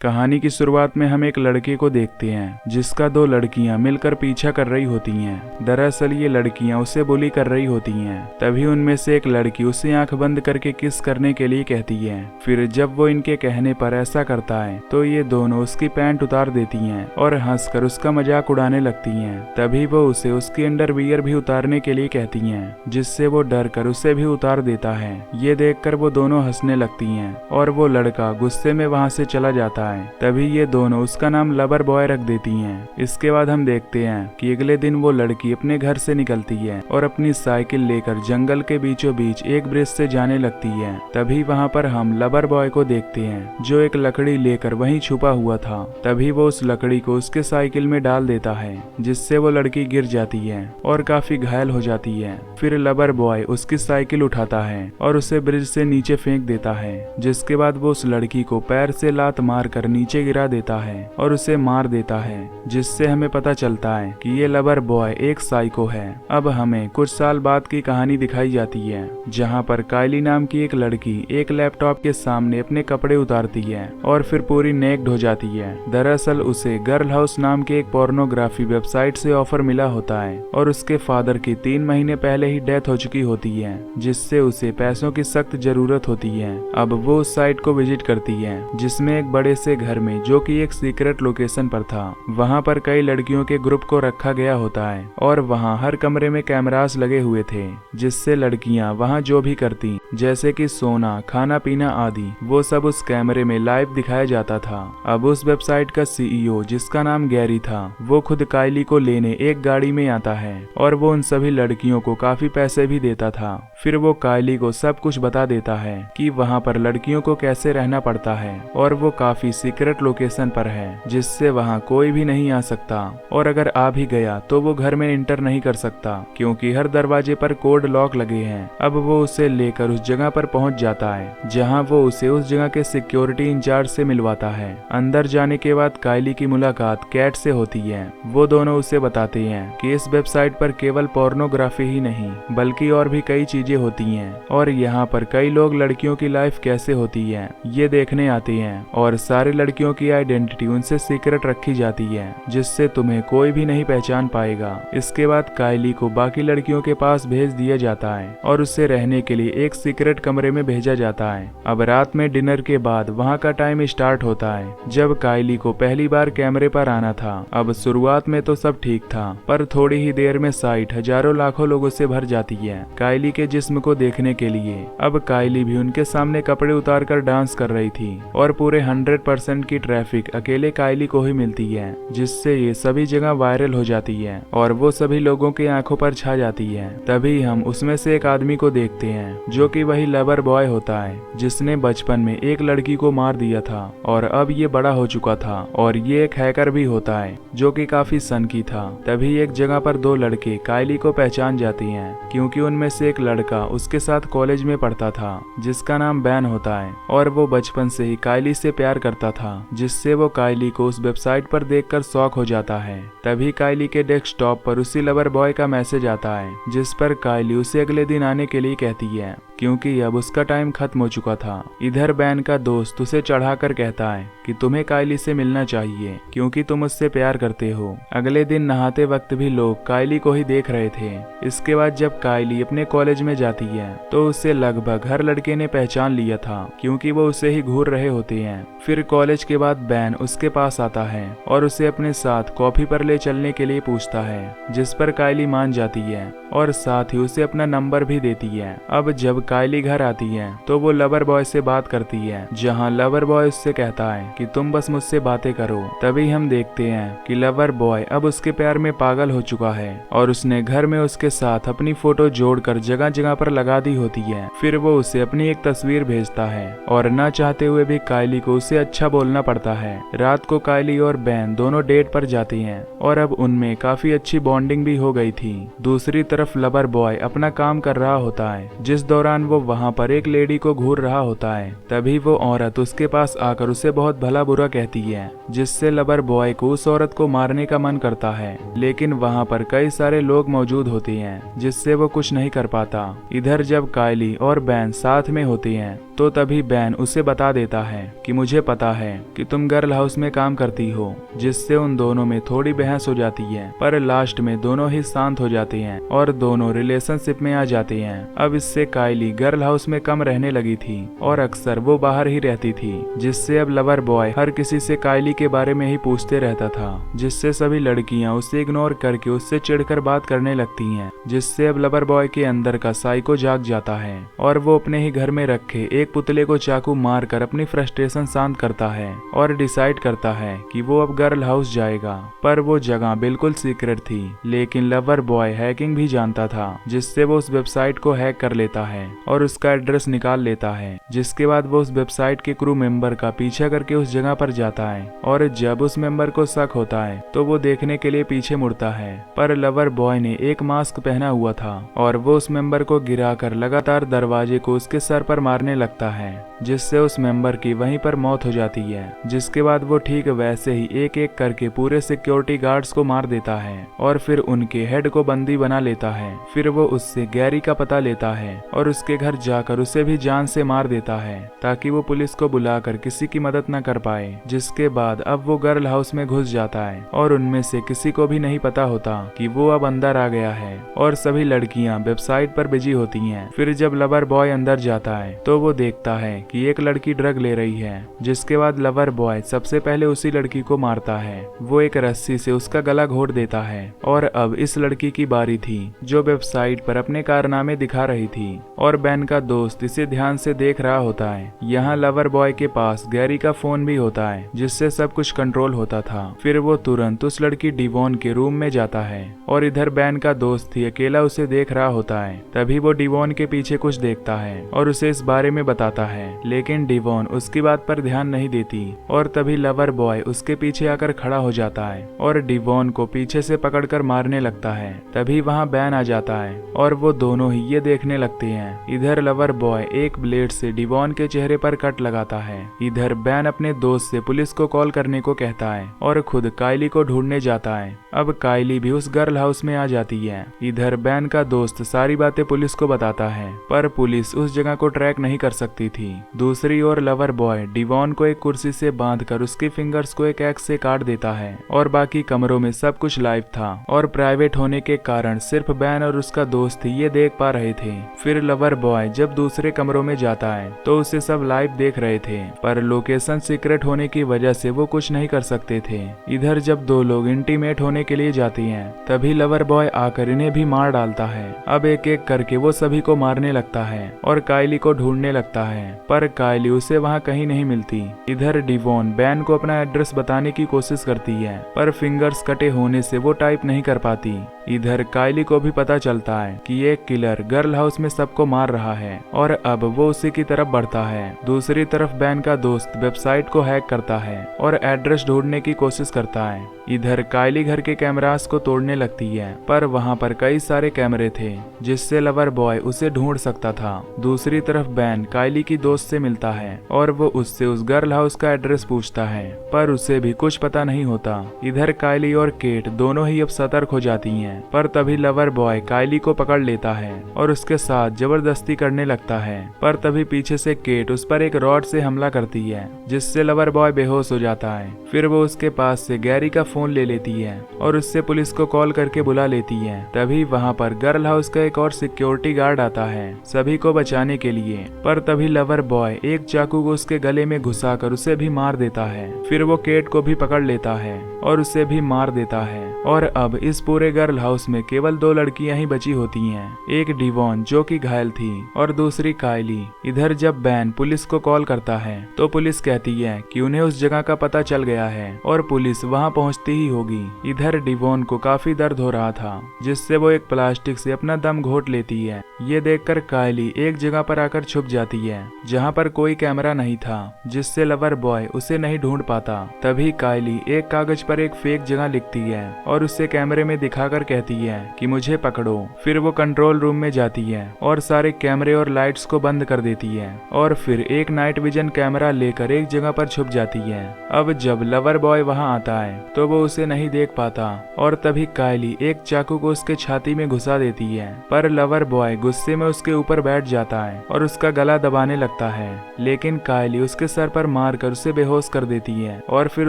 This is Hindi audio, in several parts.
कहानी की शुरुआत में हम एक लड़के को देखते हैं जिसका दो लड़कियां मिलकर पीछा कर रही होती हैं। दरअसल ये लड़कियां उसे बुली कर रही होती हैं। तभी उनमें से एक लड़की उसे आंख बंद करके किस करने के लिए कहती है। फिर जब वो इनके कहने पर ऐसा करता है तो ये दोनों उसकी पैंट उतार देती हैं और हंसकर उसका मजाक उड़ाने लगती हैं। तभी वो उसे उसकी अंडरवियर भी उतारने के लिए कहती हैं, जिससे वो डर कर उसे भी उतार देता है। ये देखकर वो दोनों हंसने लगती हैं और वो लड़का गुस्से में वहां से चला जाता है। तभी ये दोनों उसका नाम लवर बॉय रख देती हैं। इसके बाद हम देखते हैं कि अगले दिन वो लड़की अपने घर से निकलती है और अपनी साइकिल लेकर जंगल के बीचों बीच एक ब्रिज से जाने लगती है। तभी वहाँ पर हम लवर बॉय को देखते हैं जो एक लकड़ी लेकर वहीं छुपा हुआ था। तभी वो उस लकड़ी को उसके साइकिल में डाल देता है, जिससे वो लड़की गिर जाती है और काफी घायल हो जाती है। फिर लवर बॉय उसकी साइकिल उठाता है और उसे ब्रिज से नीचे फेंक देता है, जिसके बाद वो उस लड़की को पैर से लात मार कर नीचे गिरा देता है और उसे मार देता है, जिससे हमें पता चलता है कि ये लवर बॉय एक साइको है। अब हमें कुछ साल बाद की कहानी दिखाई जाती है, जहां पर कायली नाम की एक लड़की एक लैपटॉप के सामने अपने कपड़े उतारती है और फिर पूरी नेक्ड हो जाती है। दरअसल उसे गर्ल हाउस नाम के एक पोर्नोग्राफी वेबसाइट से ऑफर मिला होता है और उसके फादर की 3 महीने पहले ही डेथ हो चुकी होती है, जिससे उसे पैसों की सख्त जरूरत होती है। अब वो उस साइट को विजिट करती है, जिसमें एक बड़े से घर में, जो कि एक सीक्रेट लोकेशन पर था, वहां पर कई लड़कियों के ग्रुप को रखा गया होता है और वहां हर कमरे में कैमरास लगे हुए थे, जिससे लड़कियां वहां जो भी करती, जैसे कि सोना, खाना पीना आदि, वो सब उस कैमरे में लाइव दिखाया जाता था। अब उस वेबसाइट का सीईओ, जिसका नाम गैरी था, वो खुद कायली को लेने एक गाड़ी में आता है और वो उन सभी लड़कियों को काफी पैसे भी देता था। फिर वो कायली को सब कुछ बता देता है कि वहां पर लड़कियों को कैसे रहना पड़ता है और वो काफी सीक्रेट लोकेशन पर है, जिससे वहां कोई भी नहीं आ सकता, और अगर आ भी गया तो वो घर में इंटर नहीं कर सकता, क्योंकि हर दरवाजे पर कोड लॉक लगे हैं। अब वो उसे लेकर उस जगह पर पहुंच जाता है, जहां वो उसे उस जगह के सिक्योरिटी इंचार्ज से मिलवाता है। अंदर जाने के बाद कायली की मुलाकात कैट से होती है। वो दोनों उसे बताते हैं कि इस वेबसाइट पर केवल पोर्नोग्राफी ही नहीं, बल्कि और भी कई चीजें होती हैं और यहाँ पर कई लोग लड़कियों की लाइफ कैसे होती है ये देखने आते हैं, और सारी लड़कियों की आइडेंटिटी उनसे सीक्रेट रखी जाती है, जिससे तुम्हें कोई भी नहीं पहचान पाएगा। इसके बाद कायली को बाकी लड़कियों के पास भेज दिया जाता है और उसे रहने के लिए एक सीक्रेट कमरे में भेजा जाता है। अब रात में डिनर के बाद वहाँ का टाइम स्टार्ट होता है, जब कायली को पहली बार कैमरे पर आना था। अब शुरुआत में तो सब ठीक था, पर थोड़ी ही देर में साइट हजारों लाखों लोगों से भर जाती है कायली के जिस्म को देखने के लिए। अब कायली भी उनके सामने कपड़े उतार कर डांस कर रही थी और पूरे 100% की ट्रैफिक अकेले कायली को ही मिलती है, जिससे ये सभी जगह वायरल हो जाती है और वो सभी लोगों की आंखों पर छा जाती है। तभी हम उसमें से एक आदमी को देखते हैं, जो कि वही लवर बॉय होता है, जिसने बचपन में एक लड़की को मार दिया था और अब ये बड़ा हो चुका था, और ये एक हैकर भी होता है जो कि काफी सनकी था। तभी एक जगह पर 2 लड़के कायली को पहचान जाती हैं, क्योंकि उनमें से एक लड़का उसके साथ कॉलेज में पढ़ता था, जिसका नाम बैन होता है, और वो बचपन से ही कायली से प्यार करता था, जिससे वो कायली को उस वेबसाइट पर देखकर शॉक हो जाता है। तभी कायली के डेस्कटॉप पर उसी लवर बॉय का मैसेज आता है, जिस पर कायली उसे अगले दिन आने के लिए कहती है, क्योंकि अब उसका टाइम खत्म हो चुका था। इधर बैन का दोस्त उसे चढ़ाकर कहता है कि तुम्हें कायली से मिलना चाहिए, क्योंकि तुम उससे प्यार करते हो। अगले दिन नहाते वक्त भी लोग कायली को ही देख रहे थे। इसके बाद जब कायली अपने कॉलेज में जाती है तो उसे लगभग हर लड़के ने पहचान लिया था, क्योंकि वो उसे ही घूर रहे होते हैं। फिर कॉलेज के बाद बैन उसके पास आता है और उसे अपने साथ कॉफी पर ले चलने के लिए पूछता है, जिस पर कायली मान जाती है और साथ ही उसे अपना नंबर भी देती है। अब जब कायली घर आती है तो वो लवर बॉय से बात करती है, जहां लवर बॉय उससे कहता है कि तुम बस मुझसे बातें करो। तभी हम देखते हैं कि लवर बॉय अब उसके प्यार में पागल हो चुका है और उसने घर में उसके साथ अपनी फोटो जोड़कर जगह जगह पर लगा दी होती है। फिर वो उसे अपनी एक तस्वीर भेजता है और ना चाहते हुए भी कायली को उसे अच्छा बोलना पड़ता है। रात को कायली और बैन दोनों डेट पर जाते हैं और अब उनमें काफी अच्छी बॉन्डिंग भी हो गई थी। दूसरी तरफ लवर बॉय अपना काम कर रहा होता है, जिस दौरान वो वहाँ पर एक लेडी को घूर रहा होता है। तभी वो औरत उसके पास आकर उसे बहुत भला बुरा कहती है, जिससे लवर बॉय को उस औरत को मारने का मन करता है, लेकिन वहाँ पर कई सारे लोग मौजूद होते हैं, जिससे वो कुछ नहीं कर पाता। इधर जब कायली और बैन साथ में होते हैं तो तभी बैन उसे बता देता है कि मुझे पता बताता है कि तुम गर्ल हाउस में काम करती हो, जिससे उन दोनों में थोड़ी बहस हो जाती है। पर लास्ट में दोनों ही शांत हो जाते हैं और दोनों रिलेशनशिप में आ जाते हैं। अब इससे कायली गर्ल हाउस में कम रहने लगी थी और अक्सर वो बाहर ही रहती थी, जिससे अब लवर बॉय हर किसी से कायली के बारे में ही पूछते रहता था, जिससे सभी लड़कियां उसे इग्नोर करके उससे चिढ़कर बात करने लगती हैं, जिससे अब लवर बॉय के अंदर का साइको जाग जाता है और वो अपने ही घर में रखे एक पुतले को चाकू मारकर अपनी फ्रस्ट्रेशन शांत करता है और डिसाइड करता है कि वो अब गर्ल हाउस जाएगा। पर वो जगह बिल्कुल सीक्रेट थी, लेकिन लवर बॉय हैकिंग भी जानता था, जिससे वो उस वेबसाइट को हैक कर लेता है और उसका एड्रेस निकाल लेता है। जिसके बाद वो उस वेबसाइट के क्रू मेंबर का पीछा करके उस जगह पर जाता है और जब उस मेंबर को शक होता है तो वो देखने के लिए पीछे मुड़ता है, पर लवर बॉय ने एक मास्क पहना हुआ था और वो उस मेंबर को गिराकर लगातार दरवाजे को उसके सर पर मारने लगता है, जिससे उस मेंबर की वहीं पर मौत हो जाती है। जिसके बाद वो ठीक वैसे ही एक एक करके पूरे सिक्योरिटी गार्ड्स को मार देता है और फिर उनके हेड को बंदी बना लेता है। फिर वो उससे गैरी का पता लेता है और उसके घर जाकर उसे भी जान से मार देता है ताकि वो पुलिस को बुलाकर किसी की मदद न कर पाए। जिसके बाद अब वो गर्ल हाउस में घुस जाता है और उनमें से किसी को भी नहीं पता होता कि वो अब अंदर आ गया है और सभी लड़कियां वेबसाइट पर बिजी होती हैं। फिर जब लवर बॉय अंदर जाता है तो वो देखता है कि एक लड़की ड्रग ले रही है, जिसके बाद लवर बॉय सबसे पहले उसी लड़की को मारता है। वो एक रस्सी से उसका गला घोट देता है और अब इस लड़की की बारी थी जो वेबसाइट पर अपने कारनामे दिखा रही थी और बैन का दोस्त इसे ध्यान से देख रहा होता है। यहाँ लवर बॉय के पास गैरी का फोन भी होता है, जिससे सब कुछ कंट्रोल होता था। फिर वो तुरंत उस लड़की डिवॉन के रूम में जाता है और इधर बैन का दोस्त ही अकेला उसे देख रहा होता है। तभी वो डिवॉन के पीछे कुछ देखता है और उसे इस बारे में बताता है, लेकिन डिवॉन उसकी बात पर ध्यान नहीं देती और तभी लवर बॉय उसके पीछे आकर खड़ा हो जाता है और डिवॉन को पीछे से पकड़कर मारने लगता है। तभी वहाँ बैन आ जाता है और वो दोनों ही ये देखने लगते हैं। इधर लवर बॉय एक ब्लेड से डिवॉन के चेहरे पर कट लगाता है। इधर बैन अपने दोस्त से पुलिस को कॉल करने को कहता है और खुद कायली को ढूंढने जाता है। अब कायली भी उस गर्ल हाउस में आ जाती है। इधर बैन का दोस्त सारी बातें पुलिस को बताता है, पर पुलिस उस जगह को ट्रैक नहीं कर सकती थी। दूसरी ओर लवर बॉय डिवॉन को एक कुर्सी से बांधकर उसकी फिंगर्स को एक एक्स से काट देता है और बाकी कमरों में सब कुछ लाइव था और प्राइवेट होने के कारण सिर्फ बैन और उसका दोस्त ही ये देख पा रहे थे। फिर लवर बॉय जब दूसरे कमरों में जाता है तो उसे सब लाइव देख रहे थे, पर लोकेशन सीक्रेट होने की वजह से वो कुछ नहीं कर सकते थे। इधर जब दो लोग इंटीमेट होने के लिए जाती हैं, तभी लवर बॉय आकर इन्हें भी मार डालता है। अब एक एक करके वो सभी को मारने लगता है और कायली को ढूंढने लगता है, पर कायली उसे वहाँ कहीं नहीं मिलती। इधर डिवॉन बैन को अपना एड्रेस बताने की कोशिश करती है, पर फिंगर्स कटे होने से वो टाइप नहीं कर पाती। इधर कायली को भी पता चलता है कि ये किलर गर्ल हाउस में सबको मार रहा है और अब वो उसी की तरफ बढ़ता है। दूसरी तरफ बैन का दोस्त वेबसाइट को हैक करता है और एड्रेस ढूंढने की कोशिश करता है। इधर कायली घर के कैमरास को तोड़ने लगती है, पर वहाँ पर कई सारे कैमरे थे जिससे लवर बॉय उसे ढूंढ सकता था। दूसरी तरफ बैन कायली की दोस्त से मिलता है और वो उससे उस गर्ल हाउस का एड्रेस पूछता है, पर उसे भी कुछ पता नहीं होता। इधर कायली और केट दोनों ही अब सतर्क हो जाती हैं, पर तभी लवर बॉय कायली को पकड़ लेता है और उसके साथ जबरदस्ती करने लगता है। पर तभी पीछे से केट उस पर एक रॉड से हमला करती है, जिससे लवर बॉय बेहोश हो जाता है। फिर वो उसके पास से गैरी का फोन ले लेती है और उससे पुलिस को कॉल करके बुला लेती है। तभी वहाँ पर गर्ल हाउस का एक और सिक्योरिटी गार्ड आता है सभी को बचाने के लिए, पर तभी लवर बॉय एक चाकू को उसके गले में घुसाकर उसे भी मार देता है। फिर वो केट को भी पकड़ लेता है और उसे भी मार देता है और अब इस पूरे गर्ल हाउस में केवल दो लड़कियां ही बची होती हैं, एक डिवॉन जो कि घायल थी और दूसरी कायली। इधर जब बैन पुलिस को कॉल करता है तो पुलिस कहती है कि उन्हें उस जगह का पता चल गया है और पुलिस वहां पहुंचती ही होगी। इधर डिवॉन को काफी दर्द हो रहा था, जिससे वो एक प्लास्टिक से अपना दम घोट लेती है। ये देखकर कायली एक जगह पर आकर छुप जाती है जहाँ पर कोई कैमरा नहीं था, जिससे लवर बॉय उसे नहीं ढूंढ पाता। तभी कायली एक कागज पर एक फेक जगह लिखती है और उससे कैमरे में दिखाकर कहती है कि मुझे पकड़ो। फिर वो कंट्रोल रूम में जाती है और सारे कैमरे और लाइट्स को बंद कर देती है और फिर एक नाइट विजन कैमरा लेकर एक जगह पर छुप जाती है। अब जब लवर बॉय वहां आता है तो वो उसे नहीं देख पाता और तभी कायली एक चाकू को उसके छाती में घुसा देती है, पर लवर बॉय गुस्से में उसके ऊपर बैठ जाता है और उसका गला दबाने लगता है, लेकिन कायली उसके सर पर मारकर उसे बेहोश कर देती है और फिर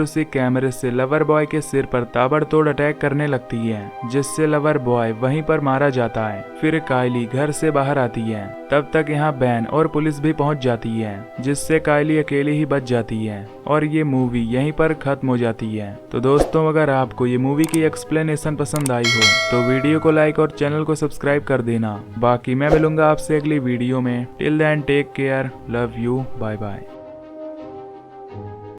उसी कैमरे से लवर बॉय के सिर पर ताबड़तोड़ अटैक करने लगती है, जिससे लवर बॉय वहीं पर मारा जाता है। फिर कायली घर से बाहर आती है। तब तक यहाँ बैन और पुलिस भी पहुंच जाती है, जिससे कायली अकेली ही बच जाती है और ये मूवी यहीं पर खत्म हो जाती है। तो दोस्तों, अगर आपको ये मूवी की एक्सप्लेनेशन पसंद आई हो तो वीडियो को लाइक और चैनल को सब्सक्राइब कर देना। बाकी मैं मिलूंगा आपसे अगली वीडियो में। Till then take care, love you, bye bye.